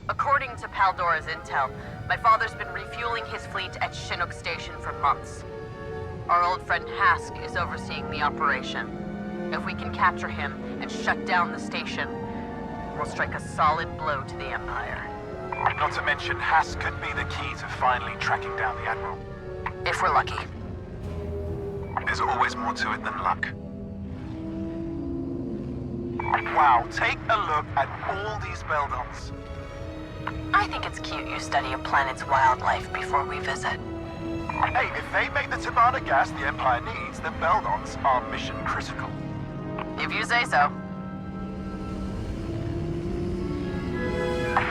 According to Paldora's intel, my father's been refueling his fleet at Chinook Station for months. Our old friend Hask is overseeing the operation. If we can capture him and shut down the station, we'll strike a solid blow to the Empire. Not to mention, Hask could be the key to finally tracking down the Admiral. If we're lucky. There's always more to it than luck. Wow, take a look at all these Beldons. I think it's cute you study a planet's wildlife before we visit. Hey, if they make the Tabana gas the Empire needs, then Beldons are mission critical. If you say so.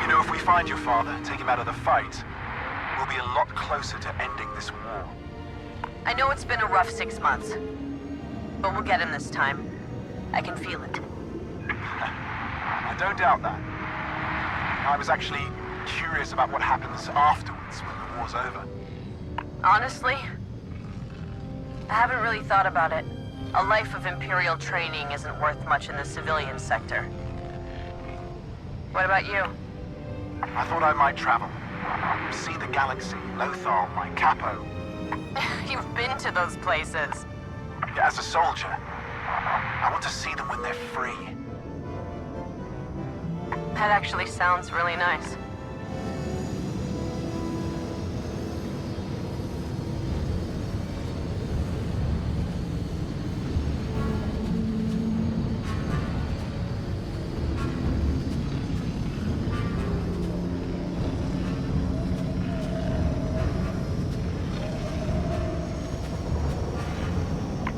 You know, if we find your father, take him out of the fight, we'll be a lot closer to ending this war. I know it's been a rough 6 months, but we'll get him this time. I can feel it. I don't doubt that. I was actually curious about what happens afterwards when the war's over. Honestly, I haven't really thought about it. A life of Imperial training isn't worth much in the civilian sector. What about you? I thought I might travel. See the galaxy, Lothal, my capo. You've been to those places. As a soldier, I want to see them when they're free. That actually sounds really nice.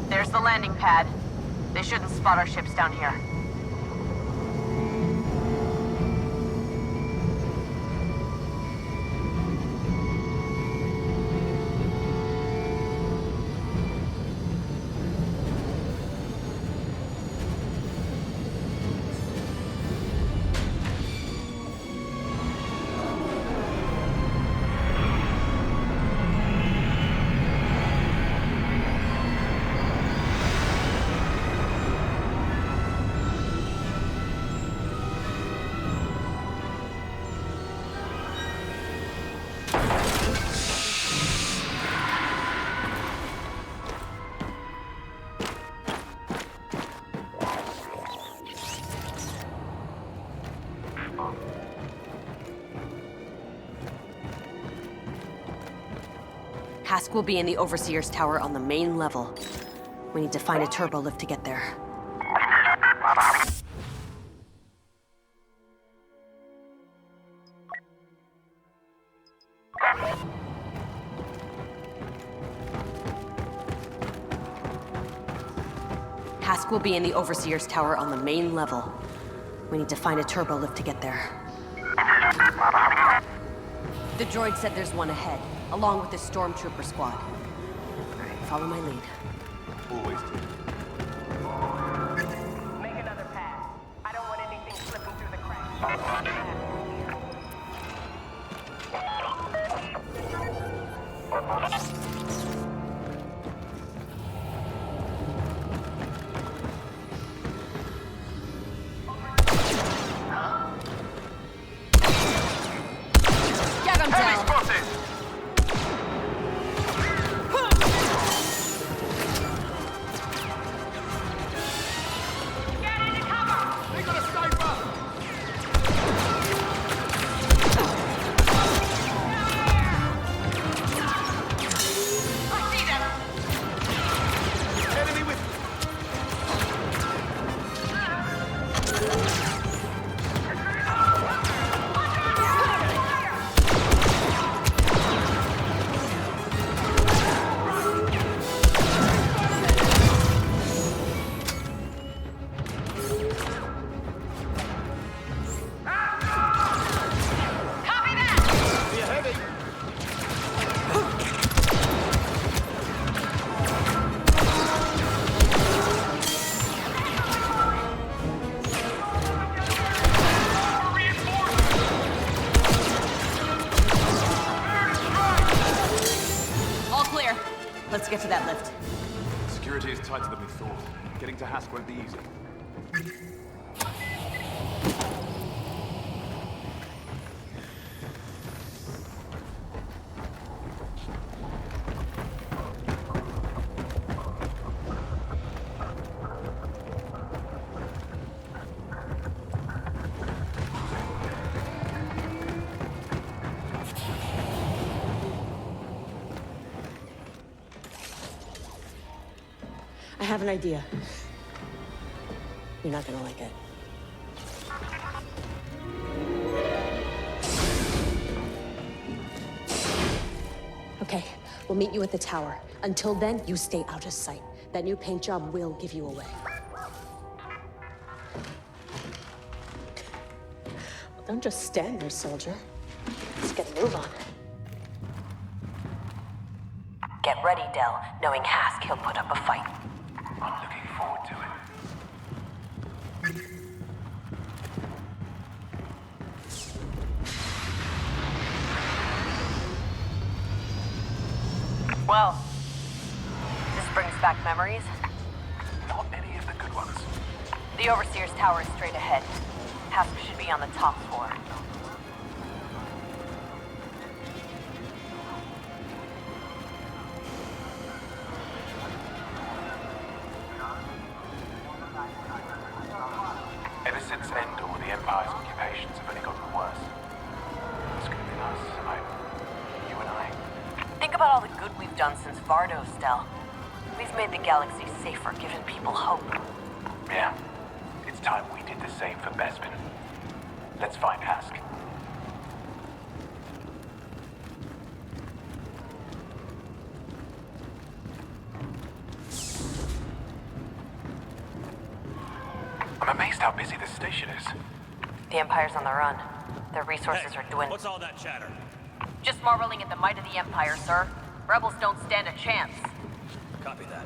There's the landing pad. They shouldn't spot our ships down here. Hask will be in the Overseer's tower on the main level. We need to find a turbo lift to get there. Hask will be in the Overseer's tower on the main level. We need to find a turbo lift to get there. The droid said there's one ahead, along with the stormtrooper squad. All right, follow my lead. Always do. Make another pass. I don't want anything slipping through the cracks. Get him down! Spotted! Let's get to that lift. Security is tighter than we thought. Getting to Hask won't be easy. I have an idea. You're not gonna like it. Okay, we'll meet you at the tower. Until then, you stay out of sight. That new paint job will give you away. Well, don't just stand there, soldier. Let's get a move on. Get ready, Del. Knowing Hask, he'll put up a fight. I'm looking forward to it. Well, this brings back memories. Not any of the good ones. The Overseer's tower is straight ahead. Hask should be on the top floor. Ever since Endor, the Empire's occupations have only gotten worse. It's gonna be us, you and I. Think about all the good we've done since Vardos, Del. We've made the galaxy safer, given people hope. Yeah. It's time we did the same for Bespin. Let's find Hask. I'm amazed how busy this station is. The Empire's on the run. Their resources are dwindling. What's all that chatter? Just marveling at the might of the Empire, sir. Rebels don't stand a chance. Copy that.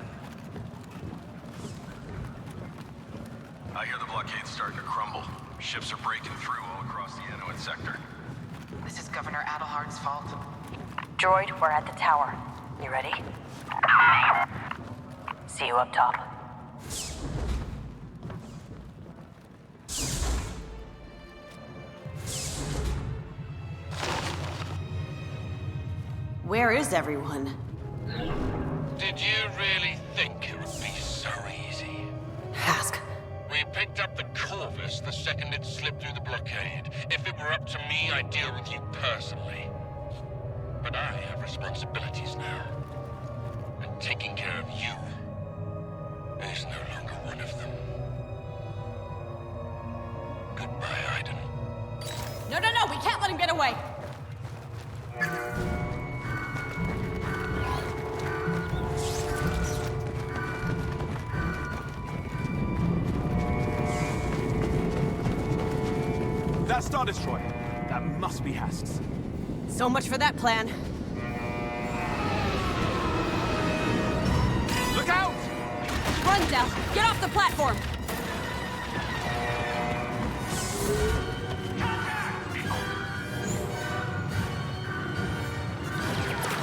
I hear the blockade's starting to crumble. Ships are breaking through all across the Inuit sector. This is Governor Adelhard's fault. Droid, we're at the tower. You ready? See you up top. Where is everyone? Did you really think it would be so easy? Hask. We picked up the Corvus the second it slipped through the blockade. If it were up to me, I'd deal with you personally. But I have responsibilities now. And taking care of you is no longer one of them. Goodbye, Iden. No, we can't let him get away! That Star Destroyer. That must be Hask's. So much for that plan. Look out! Run, Del! Get off the platform!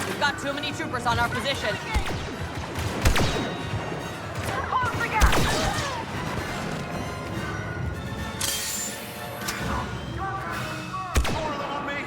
We've got too many troopers on our position. Close the gap! More of them on me!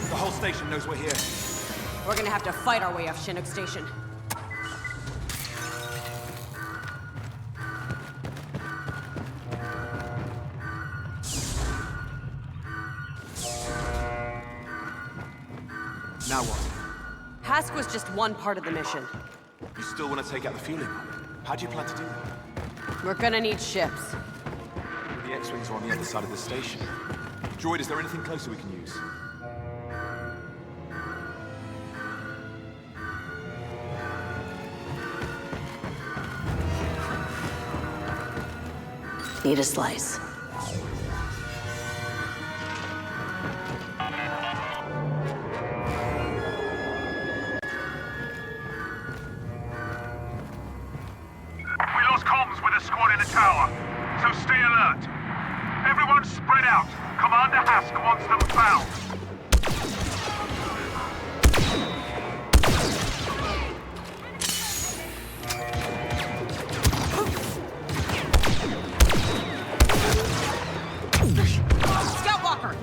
The whole station knows we're here. We're gonna have to fight our way off Chinook Station. Now what? Hask was just one part of the mission. You still want to take out the fueling hub? How do you plan to do that? We're gonna need ships. The X-Wings are on the other side of the station. Droid, is there anything closer we can use? Need a slice. We lost comms with a squad in the tower, so stay alert. Everyone spread out. Commander Hask wants them found. Scout Walker!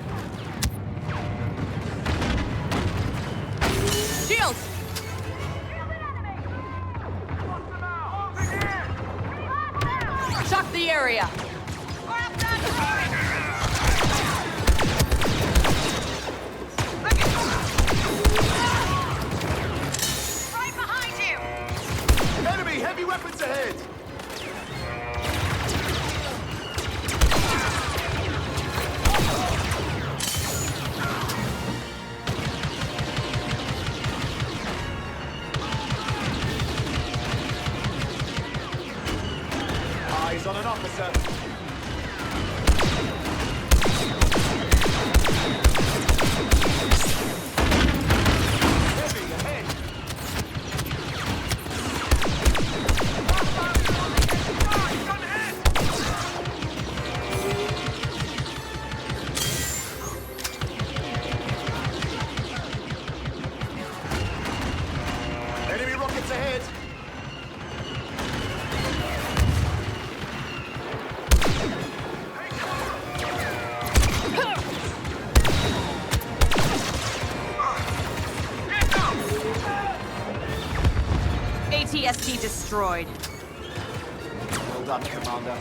the area! Right behind you! Enemy heavy weapons ahead! Eyes on an officer. Heavy ahead. Enemy rockets ahead. ATST destroyed. Well done, Commander.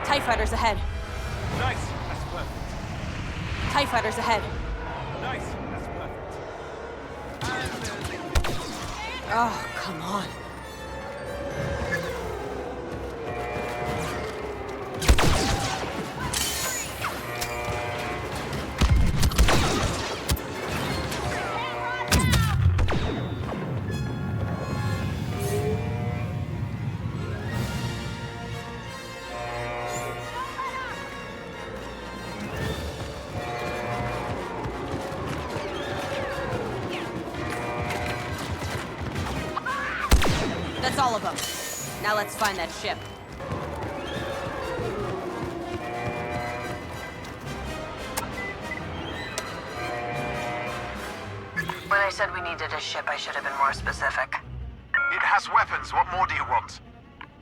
TIE fighters ahead. Nice. That's perfect. TIE fighters ahead. Nice. That's perfect. Oh, come on. That's all of them. Now let's find that ship. When I said we needed a ship, I should have been more specific. It has weapons. What more do you want?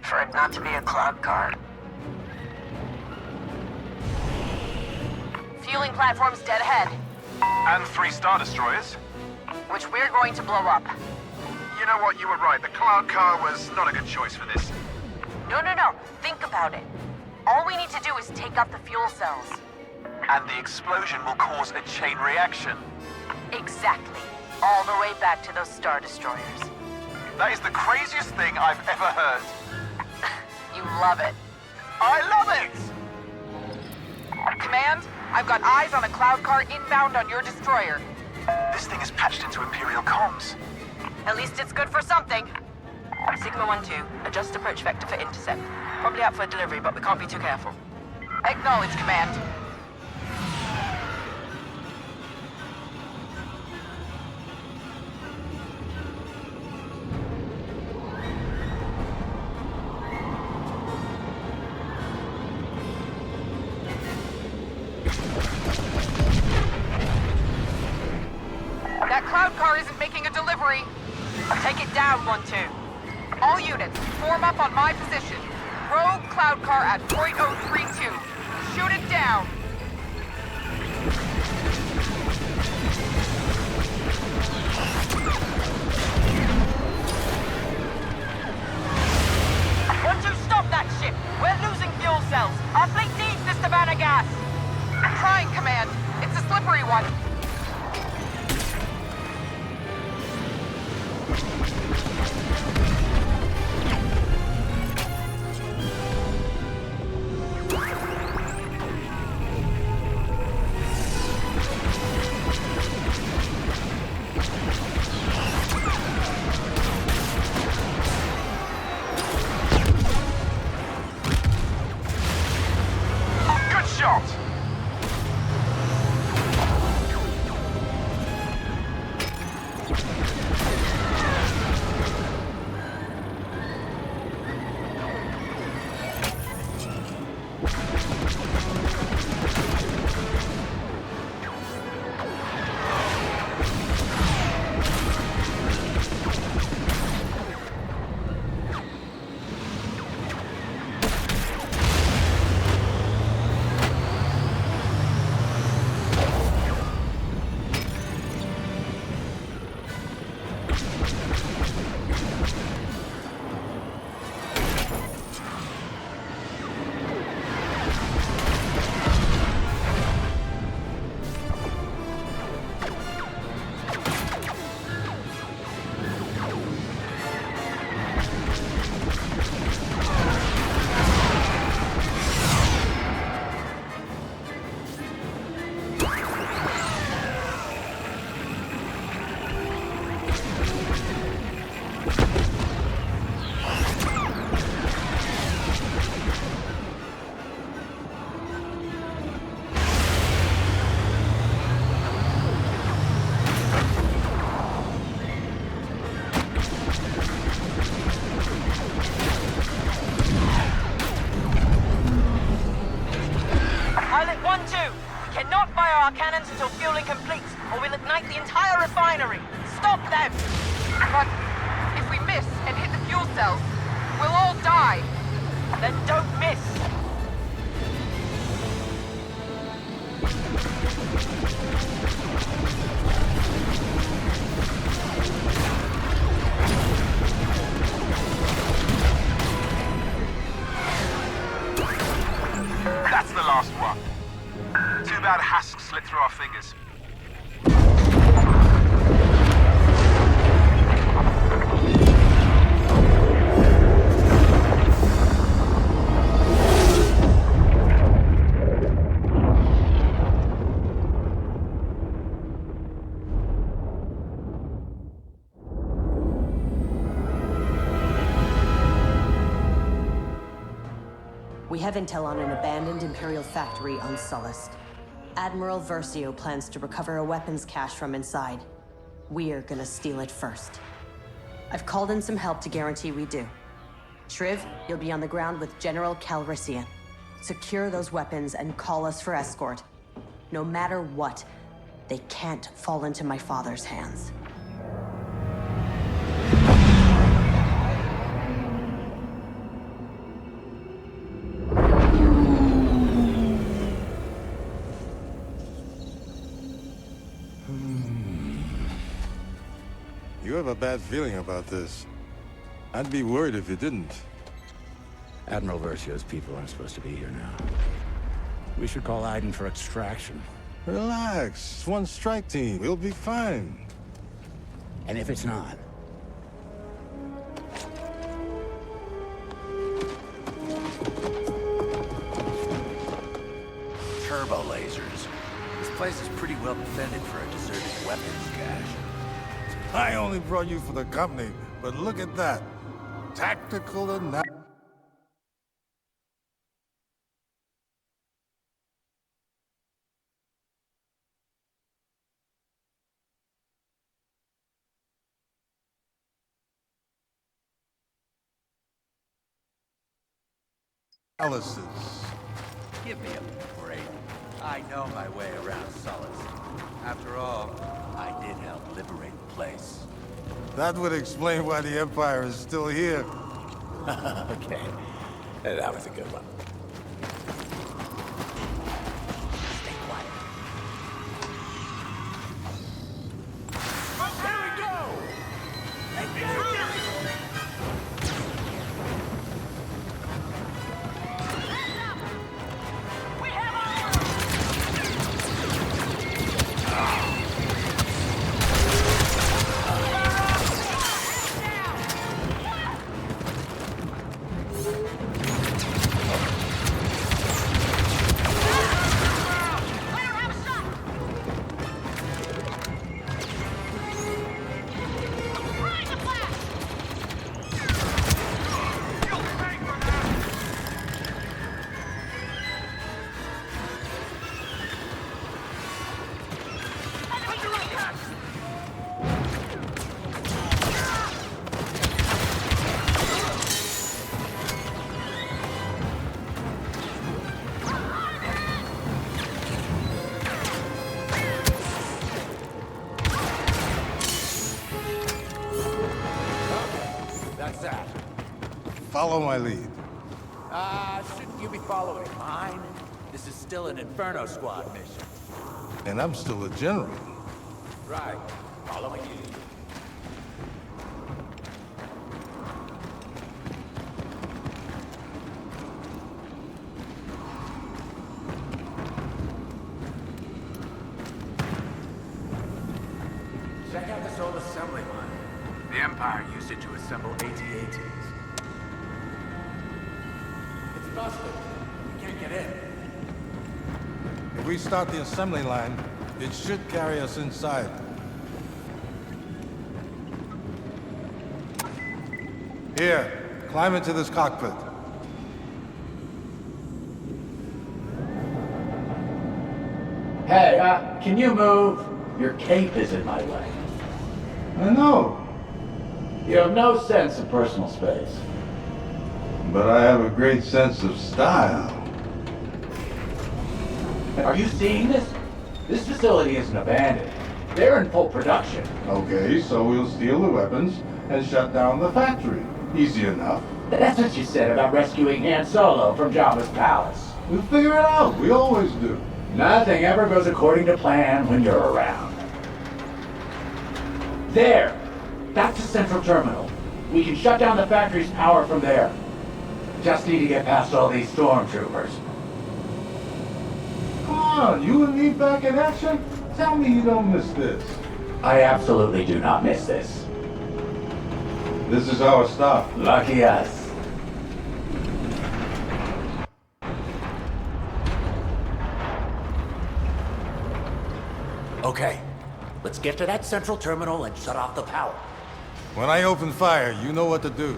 For it not to be a cloud car. Fueling platform's dead ahead, And 3 Star Destroyers? which we're going to blow up. You know what? You were right. The Cloud Car was not a good choice for this. No. Think about it. All we need to do is take out the fuel cells. And the explosion will cause a chain reaction. Exactly. All the way back to those Star Destroyers. That is the craziest thing I've ever heard. You love it. I love it! Command, I've got eyes on a cloud car inbound on your destroyer. This thing is patched into Imperial comms. At least it's good for something. Sigma 1-2, adjust approach vector for intercept. Probably out for a delivery, but we can't be too careful. Acknowledge, Command. That cloud car isn't making a delivery. Take it down, 1-2. All units, form up on my position. Rogue cloud car at .032. Shoot it down. Want to stop that ship? We're losing fuel cells. Our fleet needs this Savannah gas. I'm trying, Command. It's a slippery one. Pilot 1-2, we cannot fire our cannons until fueling completes, or we'll ignite the entire refinery. Stop them! But if we miss and hit the fuel cells, we'll all die. Then don't miss. That's the last one. Too bad Hask slipped through our fingers. We have intel on an abandoned Imperial factory on Sullust. Admiral Versio plans to recover a weapons cache from inside. We're gonna steal it first. I've called in some help to guarantee we do. Shriv, you'll be on the ground with General Calrissian. Secure those weapons and call us for escort. No matter what, they can't fall into my father's hands. You have a bad feeling about this. I'd be worried if you didn't. Admiral Versio's people aren't supposed to be here now. We should call Aiden for extraction. Relax. It's one strike team. We'll be fine. And if it's not? Turbo lasers. This place is pretty well defended for a deserted weapons cache. I only brought you for the company, but look at that. Tactical analysis. Give me a break. I know my way around Sullust. After all, I did help liberate the place. That would explain why the Empire is still here. Okay. That was a good one. Stay quiet. Follow my lead. Shouldn't you be following mine? This is still an Inferno Squad mission. And I'm still a general. Right. Following you. Check out this old assembly line. The Empire used it to assemble AT-ATs. It's busted. We can't get in. If we start the assembly line, it should carry us inside. Here, climb into this cockpit. Hey, can you move? Your cape is in my way. I know, You have no sense of personal space. but I have a great sense of style. Are you seeing this? This facility isn't abandoned. They're in full production. Okay, so we'll steal the weapons and shut down the factory. Easy enough. That's what you said about rescuing Han Solo from Jabba's palace. We'll figure it out. We always do. Nothing ever goes according to plan when you're around. There! That's the central terminal. We can shut down the factory's power from there. Just need to get past all these stormtroopers. Come on, you and me back in action? Tell me you don't miss this. I absolutely do not miss this. This is our stop. Lucky us. Okay, let's get to that central terminal and shut off the power. When I open fire, you know what to do.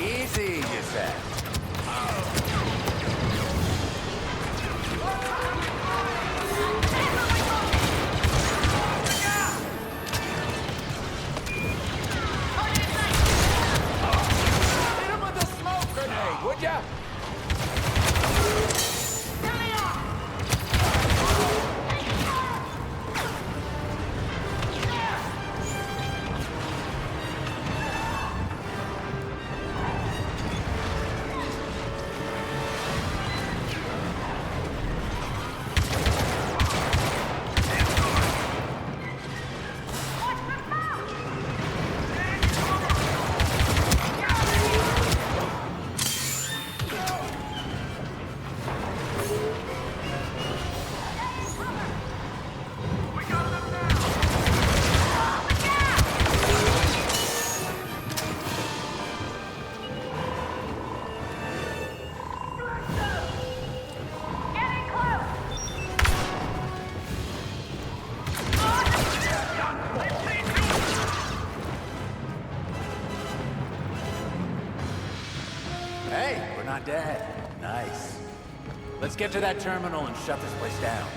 Easy, you said. Hit him with a smoke grenade, would ya? Hey, we're not dead. Nice. Let's get to that terminal and shut this place down.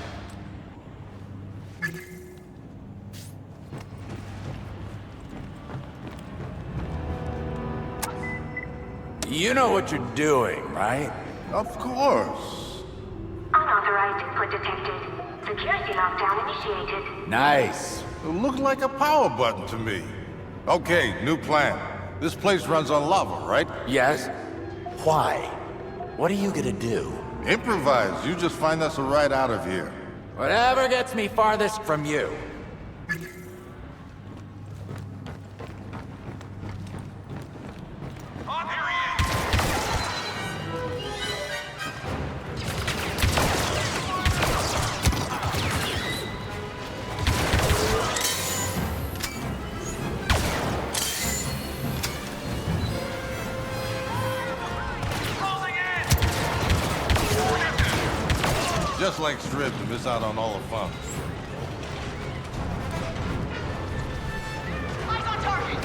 You know what you're doing, right? Of course. Unauthorized input detected. Security lockdown initiated. Nice. It looked like a power button to me. Okay, new plan. This place runs on lava, right? Yes? Why? What are you gonna do? Improvise. You just find us a ride out of here. Whatever gets me farthest from you. Just like Strip to miss out on all the fun. Eyes on target!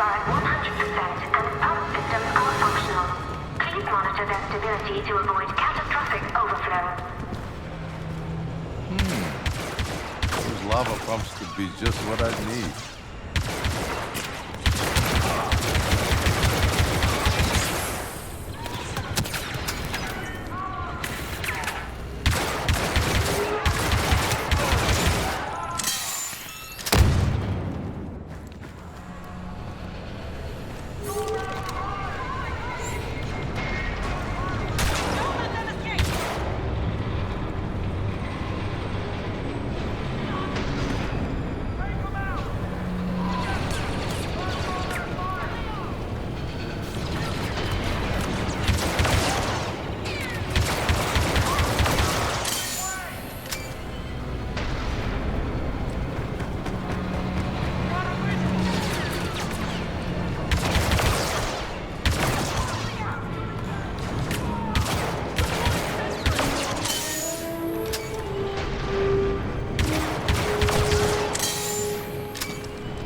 are at 100% and pump systems are functional. Please monitor their stability to avoid catastrophic overflow. Those lava pumps could be just what I need.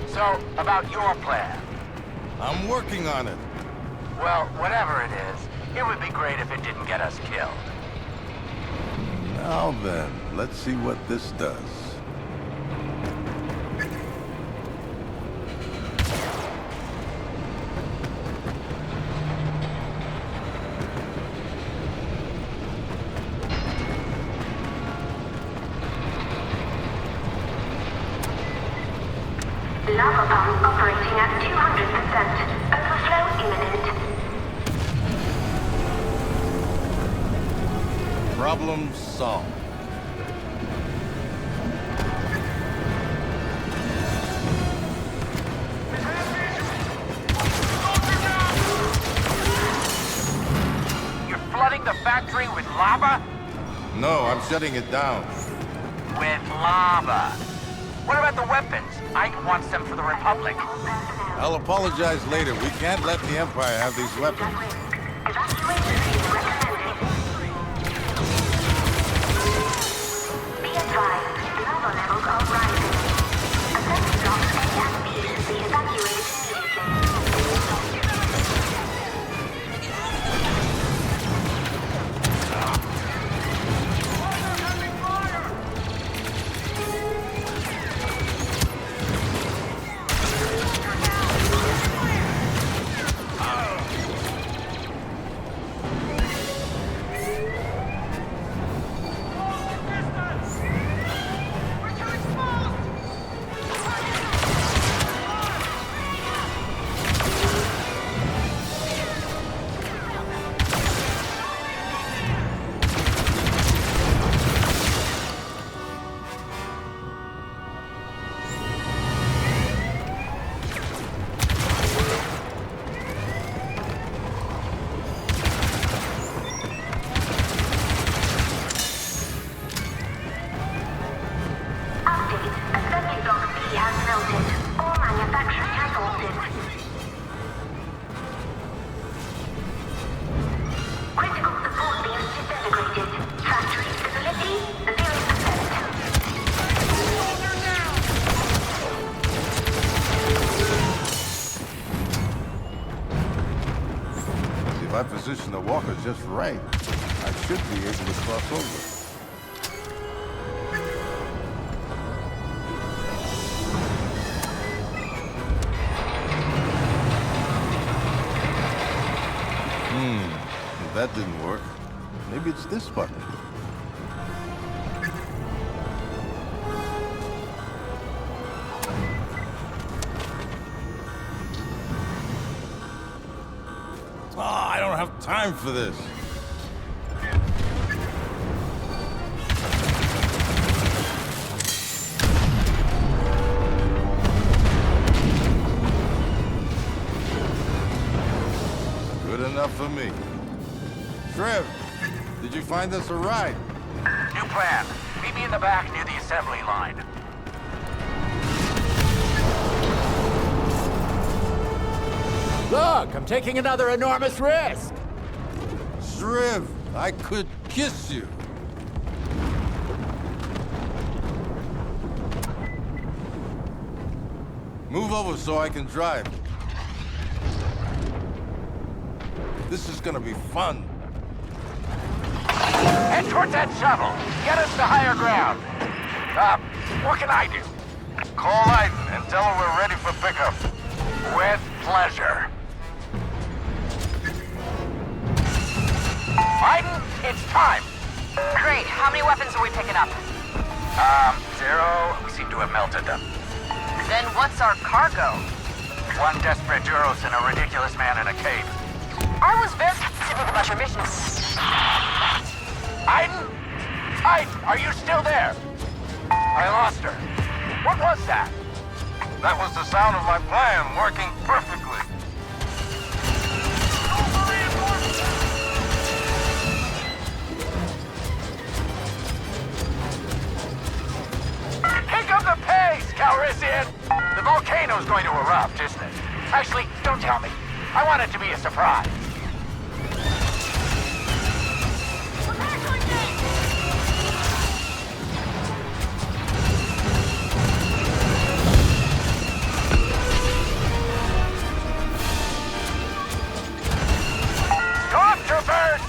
So, about your plan. I'm working on it. Well, whatever it is, it would be great if it didn't get us killed. Now then, let's see what this does. Lava pump operating at 200%. Overflow imminent. Problem solved. You're flooding the factory with lava? No, I'm shutting it down. With lava. What about the weapons? Ike wants them for the Republic. I'll apologize later. We can't let the Empire have these weapons. Evacuation is recommended. Be advised, lava levels are rising. Assembly blocks A and B should be evacuated immediately. Assembly block B has melted. All manufacturing has halted. Critical support beams disintegrated. Factory stability 0%. If I position the walker just right, I should be able to cross over. If that didn't work, maybe it's this button. Oh, I don't have time for this. Good enough for me. Trev, did you find us a ride? New plan. Meet me in the back near the assembly line. Look, I'm taking another enormous risk. Shriv, I could kiss you. Move over so I can drive. This is gonna be fun. Head towards that shovel. Get us to higher ground. What can I do? Call Aiden and tell her we're ready for pickup. With pleasure. Aiden, it's time. Great. How many weapons are we picking up? Zero. We seem to have melted them. Then what's our cargo? One desperate Duros and a ridiculous man in a cave. I was very specific about your mission. Aiden? Aiden, are you still there? I lost her. What was that? That was the sound of my plan working perfectly. Pick up the pace, Calrissian! The volcano's going to erupt, isn't it? Actually, don't tell me. I want it to be a surprise. Stormtroopers!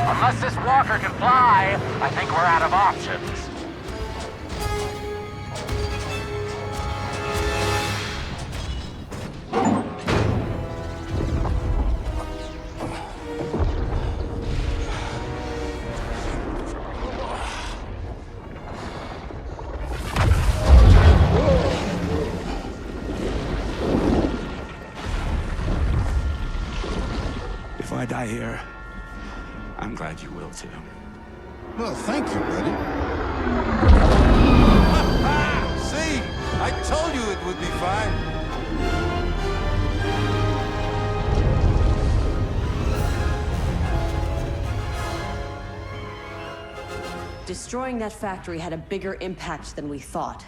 Unless this walker can fly, I think we're out of options. If I die here, I'm glad you will too. Well, thank you, buddy. See? I told you it would be fine. Destroying that factory had a bigger impact than we thought.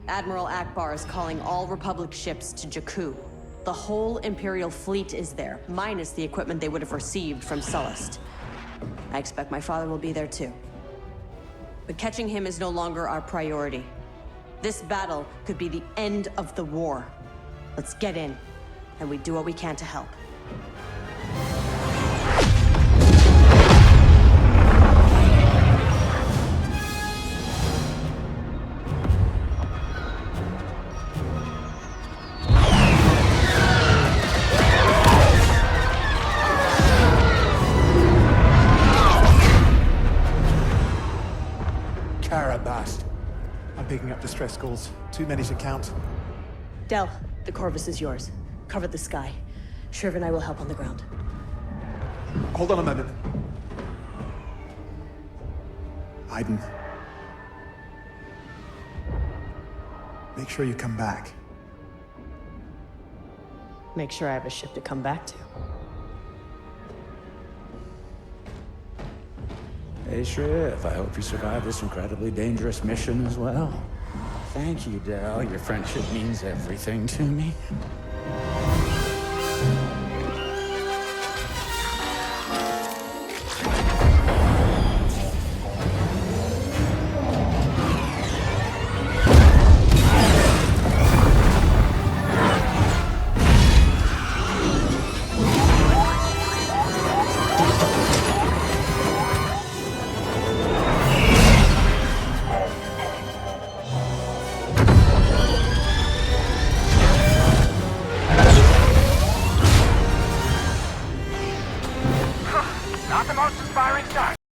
Admiral Akbar is calling all Republic ships to Jakku. The whole Imperial fleet is there, minus the equipment they would have received from Sullust. I expect my father will be there too. But catching him is no longer our priority. This battle could be the end of the war. Let's get in, and we do what we can to help. Carabast. I'm picking up distress calls. Too many to count. Del, the Corvus is yours. Cover the sky. Shriv and I will help on the ground. Hold on a moment. Aiden. Make sure you come back. Make sure I have a ship to come back to. Hey, Shriv, I hope you survive this incredibly dangerous mission as well. Thank you, Del. Your friendship means everything to me. Not the most inspiring start.